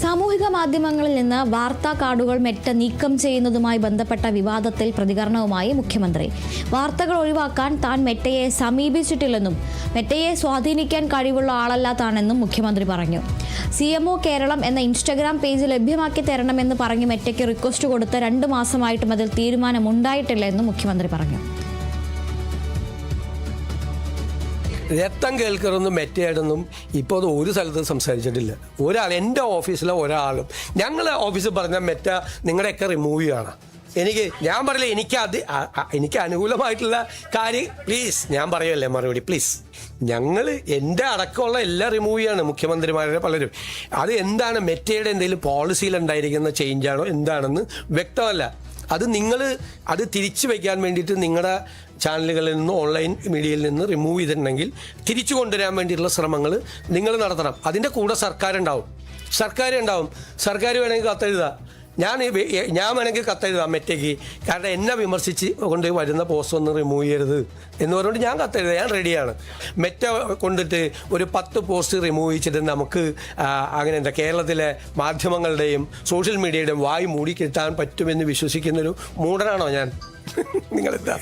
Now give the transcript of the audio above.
സാമൂഹിക മാധ്യമങ്ങളിൽ നിന്ന് വാർത്താ കാർഡുകൾ മെറ്റ നീക്കം ചെയ്യുന്നതുമായി ബന്ധപ്പെട്ട വിവാദത്തിൽ പ്രതികരണവുമായി മുഖ്യമന്ത്രി. വാർത്തകൾ ഒഴിവാക്കാൻ താൻ മെറ്റയെ സമീപിച്ചിട്ടില്ലെന്നും മെറ്റയെ സ്വാധീനിക്കാൻ കഴിവുള്ള ആളല്ല താനെന്നും മുഖ്യമന്ത്രി പറഞ്ഞു. CMO കേരളം എന്ന ഇൻസ്റ്റഗ്രാം പേജ് ലഭ്യമാക്കി തരണമെന്ന് പറഞ്ഞ് മെറ്റയ്ക്ക് റിക്വസ്റ്റ് കൊടുത്ത് 2 മാസമായിട്ടും അതിൽ തീരുമാനമുണ്ടായിട്ടില്ല എന്നും മുഖ്യമന്ത്രി പറഞ്ഞു. രക്തം കേൾക്കറൊന്നും മെറ്റയായിട്ടൊന്നും ഇപ്പോൾ അത് ഒരു സ്ഥലത്തും സംസാരിച്ചിട്ടില്ല. ഒരാൾ എൻ്റെ ഓഫീസിലെ ഒരാളും ഞങ്ങളെ ഓഫീസിൽ പറഞ്ഞാൽ മെറ്റ നിങ്ങളുടെയൊക്കെ റിമൂവ് ചെയ്യണം. ഞാൻ പറയില്ല, എനിക്ക് അനുകൂലമായിട്ടുള്ള കാര്യം പ്ലീസ് ഞാൻ പറയുമല്ലേ മറുപടി പ്ലീസ്. ഞങ്ങൾ എൻ്റെ അടക്കമുള്ള എല്ലാം റിമൂവ് ചെയ്യാണ് മുഖ്യമന്ത്രിമാരുടെ പലരും. അത് എന്താണ് മെറ്റയുടെ എന്തെങ്കിലും പോളിസിയിൽ ഉണ്ടായിരിക്കുന്ന ചേഞ്ചാണോ എന്താണെന്ന് വ്യക്തമല്ല. അത് നിങ്ങൾ അത് തിരിച്ചു വയ്ക്കാൻ വേണ്ടിയിട്ട് നിങ്ങളുടെ ചാനലുകളിൽ നിന്ന് ഓൺലൈൻ മീഡിയയിൽ നിന്ന് റിമൂവ് ചെയ്തിട്ടുണ്ടെങ്കിൽ തിരിച്ചു കൊണ്ടുവരാൻ വേണ്ടിയിട്ടുള്ള ശ്രമങ്ങൾ നിങ്ങൾ നടത്തണം. അതിൻ്റെ കൂടെ സർക്കാരുണ്ടാവും. സർക്കാർ വേണമെങ്കിൽ കത്തെഴുതാം. ഞാൻ വേണമെങ്കിൽ കത്തെഴുതാം മെറ്റയ്ക്ക്. കാരണം എന്നെ വിമർശിച്ച് കൊണ്ട് വരുന്ന പോസ്റ്റ് ഒന്നും റിമൂവ് ചെയ്യരുത് എന്ന് പറഞ്ഞുകൊണ്ട് ഞാൻ കത്തെഴുതാം. ഞാൻ റെഡിയാണ്. മെറ്റ കൊണ്ടിട്ട് ഒരു 10 പോസ്റ്റ് റിമൂവ് ചെയ്തിട്ട് നമുക്ക് അങ്ങനെ കേരളത്തിലെ മാധ്യമങ്ങളുടെയും സോഷ്യൽ മീഡിയയുടെയും വായി മൂടി കിട്ടാൻ പറ്റുമെന്ന് വിശ്വസിക്കുന്നൊരു മൂഢനാണോ ഞാൻ? നിങ്ങളെന്താ